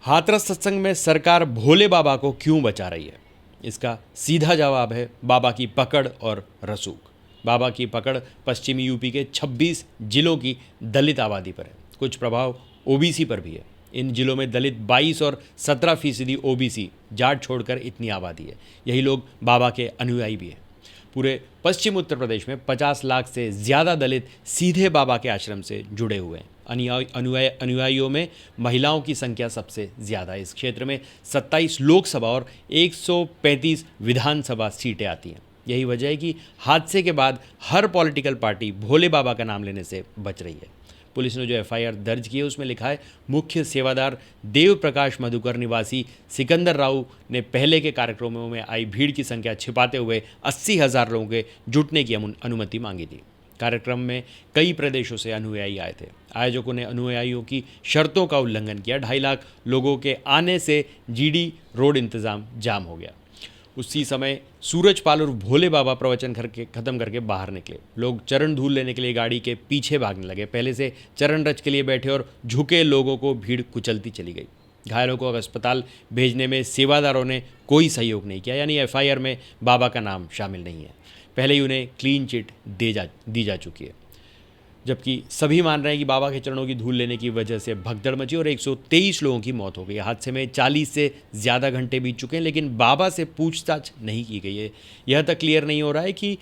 हाथरस सत्संग में सरकार भोले बाबा को क्यों बचा रही है? इसका सीधा जवाब है बाबा की पकड़ और रसूख। बाबा की पकड़ पश्चिमी यूपी के 26 जिलों की दलित आबादी पर है। कुछ प्रभाव ओबीसी पर भी है। इन जिलों में दलित 22 और 17% ओबीसी जाट छोड़कर इतनी आबादी है। यही लोग बाबा के अनुयायी भी हैं। पूरे पश्चिम उत्तर प्रदेश में 50 लाख से ज़्यादा दलित सीधे बाबा के आश्रम से जुड़े हुए हैं। अनुयायियों में महिलाओं की संख्या सबसे ज़्यादा है। इस क्षेत्र में 27 लोकसभा और 135 विधानसभा सीटें आती हैं। यही वजह है कि हादसे के बाद हर पॉलिटिकल पार्टी भोले बाबा का नाम लेने से बच रही है। पुलिस ने जो एफआईआर दर्ज की है उसमें लिखा है, मुख्य सेवादार देव प्रकाश मधुकर निवासी सिकंदर राव ने पहले के कार्यक्रमों में आई भीड़ की संख्या छिपाते हुए 80,000 लोगों के जुटने की अनुमति मांगी थी। कार्यक्रम में कई प्रदेशों से अनुयायी आए थे। आयोजकों ने अनुयायियों की शर्तों का उल्लंघन किया। 2.5 लाख लोगों के आने से जीडी रोड इंतजाम जाम हो गया। उसी समय सूरजपाल और भोले बाबा प्रवचन खत्म करके बाहर निकले। लोग चरण धूल लेने के लिए गाड़ी के पीछे भागने लगे। पहले से चरण रच के लिए बैठे और झुके लोगों को भीड़ कुचलती चली गई। घायलों को अस्पताल भेजने में सेवादारों ने कोई सहयोग नहीं किया, यानी एफआईआर में बाबा का नाम शामिल नहीं है। पहले ही उन्हें क्लीन चिट दी जा चुकी है। जबकि सभी मान रहे हैं कि बाबा के चरणों की धूल लेने की वजह से भगदड़ मची और 123 लोगों की मौत हो गई। हादसे में 40 से ज़्यादा घंटे बीत चुके हैं, लेकिन बाबा से पूछताछ नहीं की गई है। यह तक क्लियर नहीं हो रहा है कि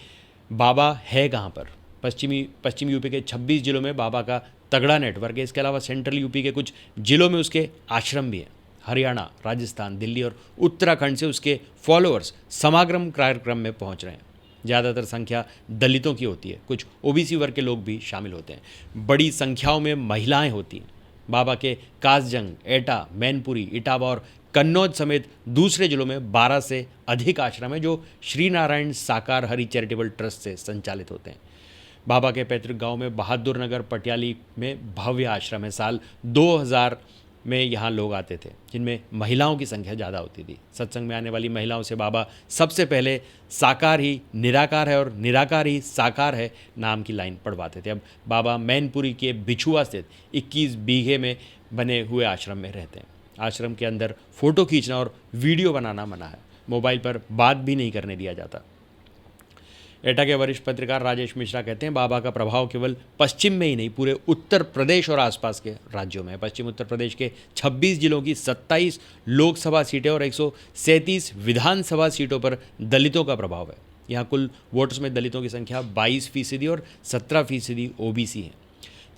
बाबा है कहाँ पर। पश्चिम यूपी के 26 जिलों में बाबा का तगड़ा नेटवर्क है। इसके अलावा सेंट्रल यूपी के कुछ जिलों में उसके आश्रम भी हैं। हरियाणा, राजस्थान, दिल्ली और उत्तराखंड से उसके फॉलोअर्स समागम कार्यक्रम में पहुंच रहे हैं। ज़्यादातर संख्या दलितों की होती है। कुछ ओबीसी वर्ग के लोग भी शामिल होते हैं। बड़ी संख्याओं में महिलाएं होती हैं। बाबा के कासजंग, एटा, मैनपुरी, इटावा और कन्नौज समेत दूसरे जिलों में 12 से अधिक आश्रम हैं जो श्री नारायण साकार हरि चैरिटेबल ट्रस्ट से संचालित होते हैं। बाबा के पैतृक गांव में बहादुर नगर पटियाली में भव्य आश्रम है। साल 2000 में यहाँ लोग आते थे, जिनमें महिलाओं की संख्या ज़्यादा होती थी। सत्संग में आने वाली महिलाओं से बाबा सबसे पहले साकार ही निराकार है और निराकार ही साकार है नाम की लाइन पढ़वाते थे। अब बाबा मैनपुरी के बिछुआ स्थित 21 बीघे में बने हुए आश्रम में रहते हैं। आश्रम के अंदर फ़ोटो खींचना और वीडियो बनाना मना है। मोबाइल पर बात भी नहीं करने दिया जाता। एटा के वरिष्ठ पत्रकार राजेश मिश्रा कहते हैं, बाबा का प्रभाव केवल पश्चिम में ही नहीं, पूरे उत्तर प्रदेश और आसपास के राज्यों में है। पश्चिम उत्तर प्रदेश के 26 जिलों की 27 लोकसभा सीटें और 137 विधानसभा सीटों पर दलितों का प्रभाव है। यहाँ कुल वोटर्स में दलितों की संख्या 22% और 17% ओबीसी है।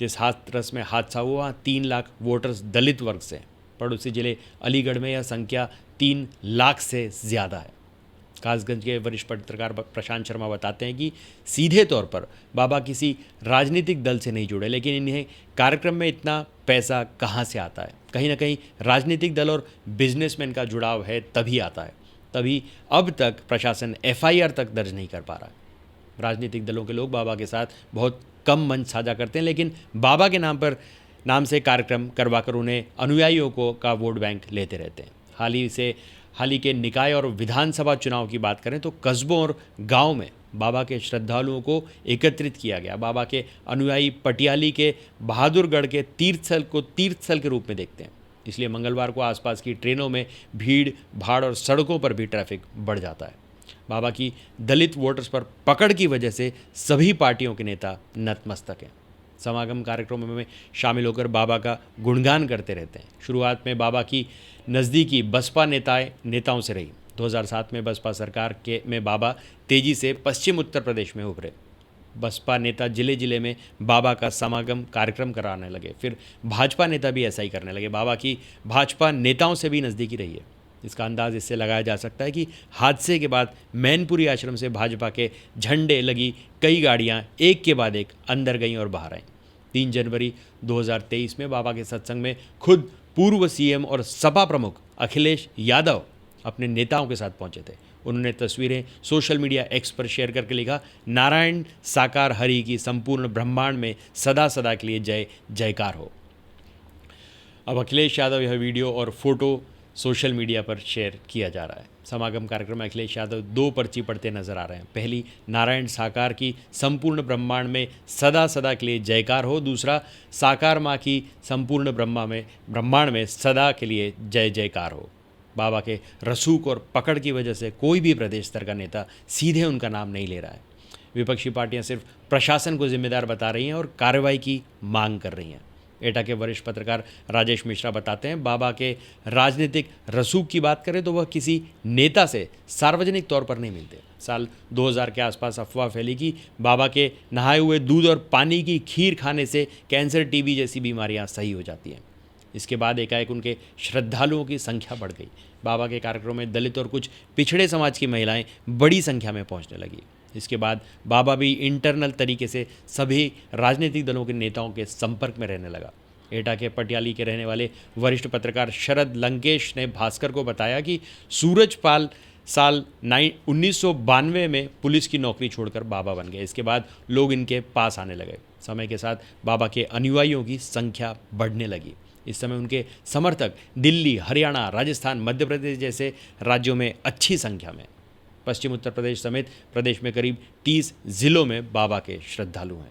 जिस हाथरस में हादसा हुआ वहाँ 3 लाख वोटर्स दलित वर्ग से हैं। पड़ोसी जिले अलीगढ़ में यह संख्या 3 लाख से ज़्यादा है। कासगंज के वरिष्ठ पत्रकार प्रशांत शर्मा बताते हैं कि सीधे तौर पर बाबा किसी राजनीतिक दल से नहीं जुड़े, लेकिन इन्हें कार्यक्रम में इतना पैसा कहाँ से आता है? कहीं ना कहीं राजनीतिक दल और बिजनेसमैन का जुड़ाव है, तभी आता है। तभी अब तक प्रशासन एफआईआर तक दर्ज नहीं कर पा रहा है। राजनीतिक दलों के लोग बाबा के साथ बहुत कम मंच साझा करते हैं, लेकिन बाबा के नाम से कार्यक्रम करवाकर उन्हें अनुयायियों का वोट बैंक लेते रहते हैं। हाल ही के निकाय और विधानसभा चुनाव की बात करें तो कस्बों और गांव में बाबा के श्रद्धालुओं को एकत्रित किया गया। बाबा के अनुयायी पटियाली के बहादुरगढ़ के तीर्थस्थल के रूप में देखते हैं, इसलिए मंगलवार को आसपास की ट्रेनों में भीड़ भाड़ और सड़कों पर भी ट्रैफिक बढ़ जाता है। बाबा की दलित वोटर्स पर पकड़ की वजह से सभी पार्टियों के नेता नतमस्तक हैं। समागम कार्यक्रमों में शामिल होकर बाबा का गुणगान करते रहते हैं। शुरुआत में बाबा की नज़दीकी बसपा नेताओं से रही। 2007 में बसपा सरकार में बाबा तेजी से पश्चिम उत्तर प्रदेश में उभरे। बसपा नेता जिले जिले में बाबा का समागम कार्यक्रम कराने लगे। फिर भाजपा नेता भी ऐसा ही करने लगे। बाबा की भाजपा नेताओं से भी नज़दीकी रही है। इसका अंदाज इससे लगाया जा सकता है कि हादसे के बाद मैनपुरी आश्रम से भाजपा के झंडे लगी कई गाड़ियां एक के बाद एक अंदर गईं और बाहर आईं। 3 जनवरी 2023 में बाबा के सत्संग में खुद पूर्व सीएम और सपा प्रमुख अखिलेश यादव अपने नेताओं के साथ पहुंचे थे। उन्होंने तस्वीरें सोशल मीडिया एक्स पर शेयर करके लिखा, नारायण साकार हरि की संपूर्ण ब्रह्मांड में सदा सदा के लिए जय जयकार हो। अब अखिलेश यादव यह वीडियो और फोटो सोशल मीडिया पर शेयर किया जा रहा है। समागम कार्यक्रम में अखिलेश यादव 2 पर्ची पढ़ते नजर आ रहे हैं। पहली, नारायण साकार की संपूर्ण ब्रह्मांड में सदा सदा के लिए जयकार हो। दूसरा, साकार माँ की संपूर्ण ब्रह्मांड में सदा के लिए जय जयकार हो। बाबा के रसूख और पकड़ की वजह से कोई भी प्रदेश स्तर का नेता सीधे उनका नाम नहीं ले रहा है। विपक्षी पार्टियां सिर्फ प्रशासन को जिम्मेदार बता रही हैं और कार्रवाई की मांग कर रही हैं। एटा के वरिष्ठ पत्रकार राजेश मिश्रा बताते हैं, बाबा के राजनीतिक रसूख की बात करें तो वह किसी नेता से सार्वजनिक तौर पर नहीं मिलते। साल 2000 के आसपास अफवाह फैली कि बाबा के नहाए हुए दूध और पानी की खीर खाने से कैंसर, टीबी जैसी बीमारियां सही हो जाती हैं। इसके बाद एकाएक उनके श्रद्धालुओं की संख्या बढ़ गई। बाबा के कार्यक्रमों में दलित और कुछ पिछड़े समाज की महिलाएं बड़ी संख्या में पहुंचने लगी। इसके बाद बाबा भी इंटरनल तरीके से सभी राजनीतिक दलों के नेताओं के संपर्क में रहने लगा। एटा के पटियाली के रहने वाले वरिष्ठ पत्रकार शरद लंकेश ने भास्कर को बताया कि सूरजपाल साल 1992 में पुलिस की नौकरी छोड़कर बाबा बन गए। इसके बाद लोग इनके पास आने लगे। समय के साथ बाबा के अनुयायियों की संख्या बढ़ने लगी। इस समय उनके समर्थक दिल्ली, हरियाणा, राजस्थान, मध्य प्रदेश जैसे राज्यों में अच्छी संख्या में, पश्चिम उत्तर प्रदेश समेत प्रदेश में करीब 30 जिलों में बाबा के श्रद्धालु हैं।